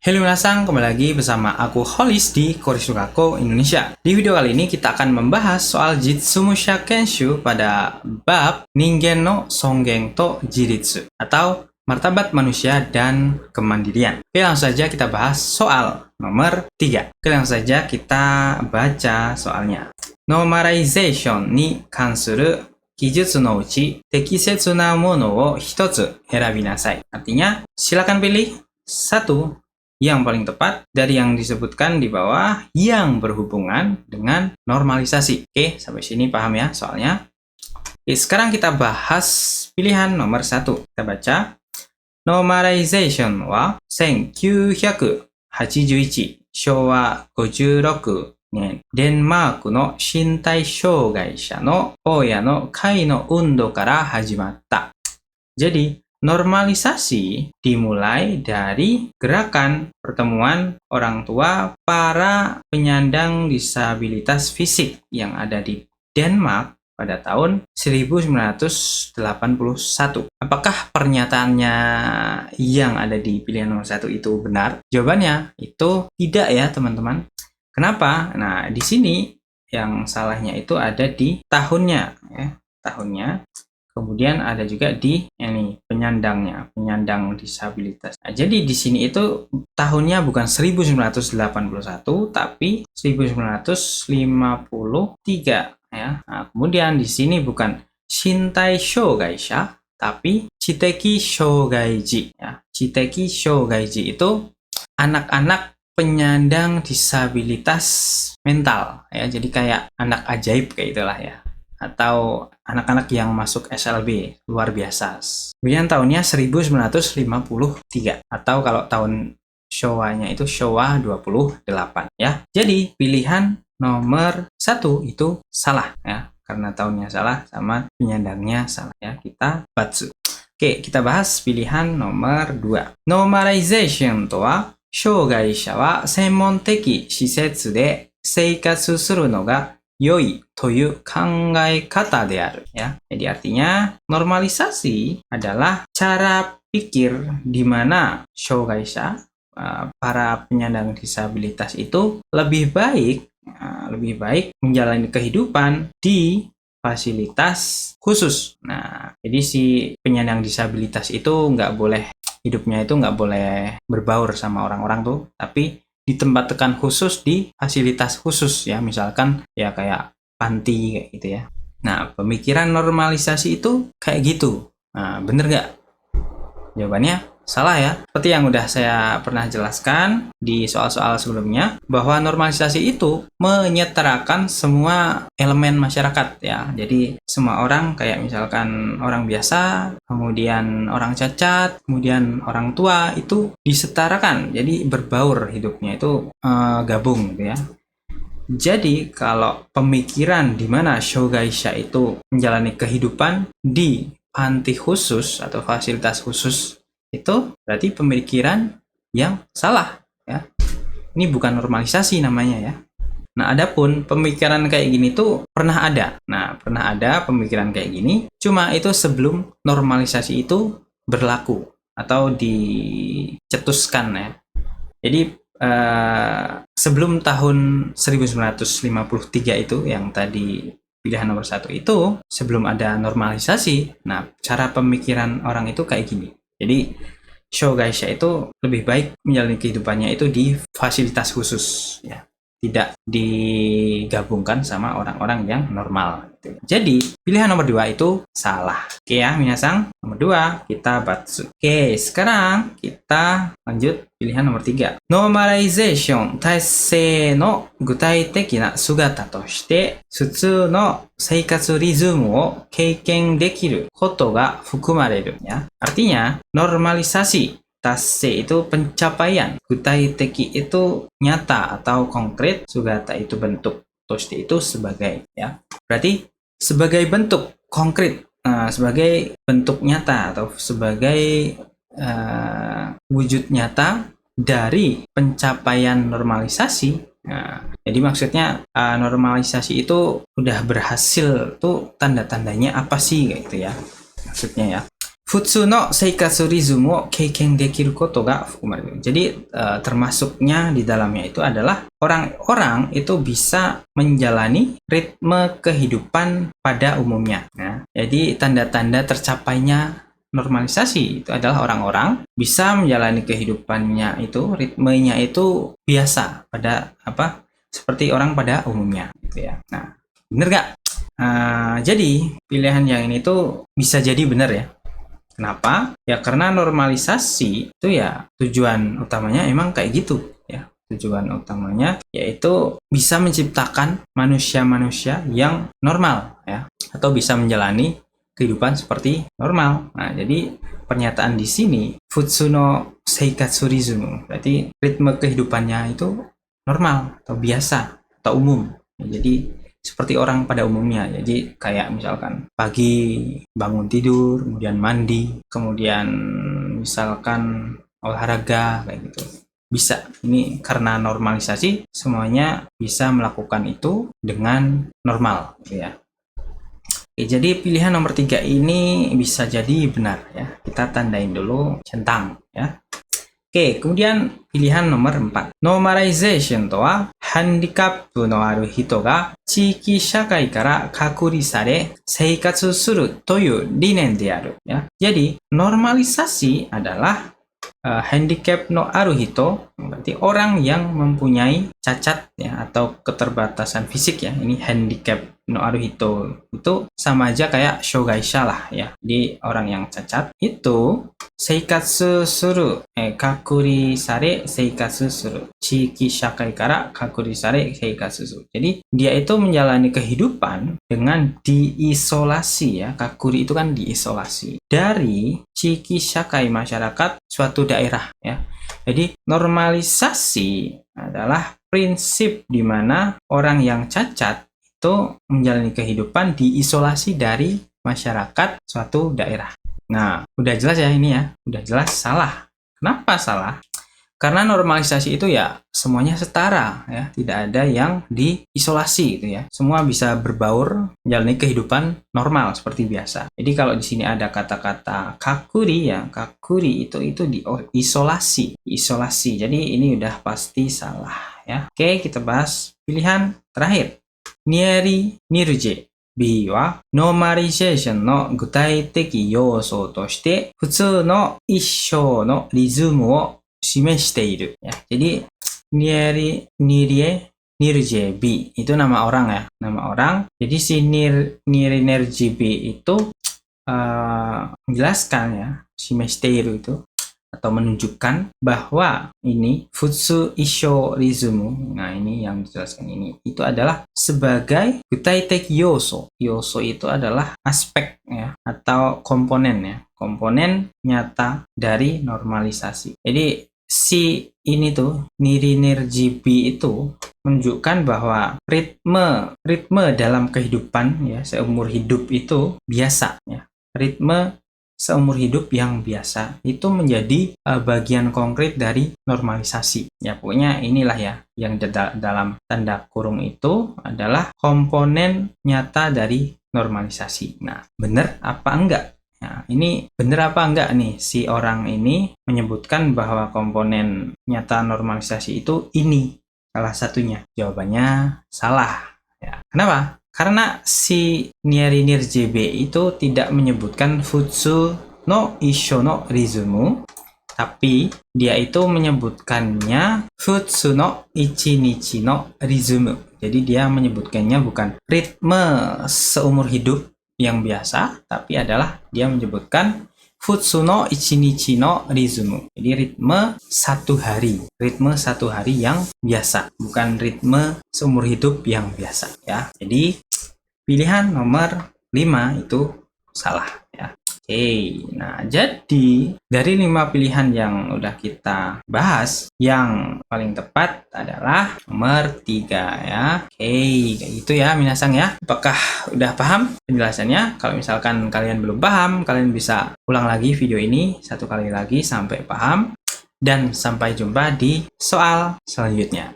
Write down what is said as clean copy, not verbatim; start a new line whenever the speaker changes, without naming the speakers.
Halo minasan, kembali lagi bersama aku Holis di Korisugako Indonesia. Di video kali ini kita akan membahas soal Jitsumusha Kenshu pada bab Ningen no Songen to Jiritsu atau martabat manusia dan kemandirian. Oke, langsung saja kita bahas soal nomor 3. Oke, langsung saja kita baca soalnya. Normalization ni kansuru kijutsu no uchi tekisetsu na mono wo hitotsu erabinasai. Artinya, silakan pilih satu yang paling tepat dari yang disebutkan di bawah yang berhubungan dengan normalisasi. Oke, sampai sini paham ya soalnya. Oke, sekarang kita bahas pilihan nomor 1. Kita baca. Normalization wa 1981 Showa 56年デンマークの身体障害者の親の会の運動から始まった。Jadi, normalisasi dimulai dari gerakan pertemuan orang tua para penyandang disabilitas fisik yang ada di Denmark pada tahun 1981. Apakah pernyataannya yang ada di pilihan nomor 1 itu benar? Jawabannya itu tidak ya, teman-teman. Kenapa? Nah, di sini yang salahnya itu ada di tahunnya ya, tahunnya. Kemudian ada juga di ini penyandang disabilitas. Nah, jadi di sini itu tahunnya bukan 1981 tapi 1953 ya. Nah, kemudian di sini bukan Shintai Shougaisha tapi Chiteki Shougaiji ya. Chiteki Shougaiji itu anak-anak penyandang disabilitas mental ya. Jadi kayak anak ajaib kayak itulah ya. Atau anak-anak yang masuk SLB luar biasa. Kemudian tahunnya 1953 atau kalau tahun Showa-nya itu Showa 28 ya. Jadi pilihan nomor 1 itu salah ya, karena tahunnya salah sama penyandangnya salah ya. Kita batsu. Oke, kita bahas pilihan nomor 2. Normalization to wa shougaisha wa senmonteki shisetsu de seikatsu suru no ga yoi toyu kangai kata de aru ya. Jadi artinya normalisasi adalah cara pikir di mana shougaisha para penyandang disabilitas itu lebih baik menjalani kehidupan di fasilitas khusus. Nah, jadi si penyandang disabilitas itu hidupnya itu nggak boleh berbaur sama orang-orang tuh, tapi ditempatkan khusus di fasilitas khusus ya, misalkan ya kayak panti kayak gitu ya. Nah, pemikiran normalisasi itu kayak gitu. Nah, bener nggak? Jawabannya salah ya. Seperti yang udah saya pernah jelaskan di soal-soal sebelumnya, bahwa normalisasi itu menyetarakan semua elemen masyarakat ya. Jadi semua orang kayak misalkan orang biasa, kemudian orang cacat, kemudian orang tua itu disetarakan. Jadi berbaur hidupnya itu gabung gitu ya. Jadi kalau pemikiran di mana shougaisha itu menjalani kehidupan di panti khusus atau fasilitas khusus, itu berarti pemikiran yang salah ya. Ini bukan normalisasi namanya ya. Nah, adapun pemikiran kayak gini tuh pernah ada. Nah, pernah ada pemikiran kayak gini, cuma itu sebelum normalisasi itu berlaku atau dicetuskan ya. Jadi sebelum tahun 1953 itu yang tadi pilihan nomor 1 itu, sebelum ada normalisasi, nah cara pemikiran orang itu kayak gini. Jadi shougaisha itu lebih baik menjalani kehidupannya itu di fasilitas khusus ya, tidak digabungkan sama orang-orang yang normal gitu. Jadi pilihan nomor 2 itu salah. Oke ya minasan, nomor 2 kita batsu. Oke, sekarang kita lanjut pilihan nomor 3. Normalization taisei no gutaiteki na sugata to shite futsuu no seikatsu rizumu o keiken dekiru koto ga fukumareru ya. Artinya normalisasi tasse itu pencapaian, gutaiteki itu nyata atau konkret, sugata itu bentuk, toshite itu sebagai ya. Berarti sebagai bentuk konkret, sebagai bentuk nyata atau sebagai wujud nyata dari pencapaian normalisasi. Nah, jadi maksudnya normalisasi itu udah berhasil tuh tanda-tandanya apa sih kayak gitu ya. Maksudnya ya. futsu no seikatsu ritmu wo keiken dekiru koto ga fukumareru. Jadi termasuknya di dalamnya itu adalah orang-orang itu bisa menjalani ritme kehidupan pada umumnya. Nah, jadi tanda-tanda tercapainya normalisasi itu adalah orang-orang bisa menjalani kehidupannya itu, ritmenya itu biasa pada seperti orang pada umumnya gitu ya. Nah, bener gak? Jadi pilihan yang ini tuh bisa jadi benar ya. Kenapa? Ya karena normalisasi itu ya tujuan utamanya emang kayak gitu ya. Tujuan utamanya yaitu bisa menciptakan manusia-manusia yang normal ya, atau bisa menjalani kehidupan seperti normal. Nah, jadi pernyataan di sini futsu no seikatsu ritmu berarti ritme kehidupannya itu normal atau biasa atau umum. Ya, jadi seperti orang pada umumnya. Jadi kayak misalkan pagi bangun tidur, kemudian mandi, kemudian misalkan olahraga kayak gitu. Bisa. Ini karena normalisasi semuanya bisa melakukan itu dengan normal gitu ya. Oke, jadi pilihan nomor 3 ini bisa jadi benar ya. Kita tandain dulu centang ya. Oke, kemudian pilihan nomor 4. Normalization とは、ハンディカップのある人が地域社会から隔離され生活するという理念である. Ya. Jadi, normalisasi adalah handicap no aru hito, berarti orang yang mempunyai cacat ya, atau keterbatasan fisik ya. Ini handicap no aru hito itu sama aja kayak shogaisha lah ya. Jadi orang yang cacat itu seikatsu suru, kakuri sare seikatsu suru, chiki shakai kara kakuri sare seikatsu suru. Jadi dia itu menjalani kehidupan dengan diisolasi ya. Kakuri itu kan diisolasi dari chiki shakai, masyarakat suatu daerah ya. Jadi normalisasi adalah prinsip di mana orang yang cacat itu menjalani kehidupan diisolasi dari masyarakat suatu daerah. Nah, udah jelas ya ini ya, udah jelas salah. Kenapa salah? Karena normalisasi itu ya semuanya setara ya, tidak ada yang diisolasi gitu ya. Semua bisa berbaur menjalani kehidupan normal seperti biasa. Jadi kalau di sini ada kata-kata kakuri ya, kakuri itu diisolasi, Jadi ini udah pasti salah ya. Oke, kita bahas pilihan terakhir. Nieri nirje B はノーマリゼーションの具体的要素として普通の一生のリズムを示している. Ya, jadi Nirje B itu nama orang ya, nama orang. Jadi si Nirje B itu menjelaskan ya, shimeshiteiru itu atau menunjukkan bahwa ini futsu isho rizmu. Nah, ini yang dijelaskan ini itu adalah sebagai gutaiteki yoso. Yoso itu adalah aspek ya atau komponen ya, komponen nyata dari normalisasi. Jadi si ini tuh Nirje-B itu menunjukkan bahwa ritme dalam kehidupan ya seumur hidup itu biasa ya. Ritme seumur hidup yang biasa itu menjadi bagian konkret dari normalisasi. Ya pokoknya inilah ya yang dalam tanda kurung itu adalah komponen nyata dari normalisasi. Nah, benar apa enggak? Nah, ini benar apa enggak nih si orang ini menyebutkan bahwa komponen nyata normalisasi itu ini salah satunya? Jawabannya salah. Ya. Kenapa? Karena si Nirje B itu tidak menyebutkan futsu no isho no rizmu, tapi dia itu menyebutkannya futsu no ichinichi no rizmu. Jadi dia menyebutkannya bukan ritme seumur hidup yang biasa, tapi adalah dia menyebutkan futsu no ichinichi no rizmu. Jadi ritme satu hari yang biasa, bukan ritme seumur hidup yang biasa ya. Jadi pilihan nomor 5 itu salah ya. Oke, nah jadi dari 5 pilihan yang udah kita bahas, yang paling tepat adalah nomor 3 ya. Oke, kayak gitu ya minasang ya. Apakah udah paham penjelasannya? Kalau misalkan kalian belum paham, kalian bisa ulang lagi video ini satu kali lagi sampai paham. Dan sampai jumpa di soal selanjutnya.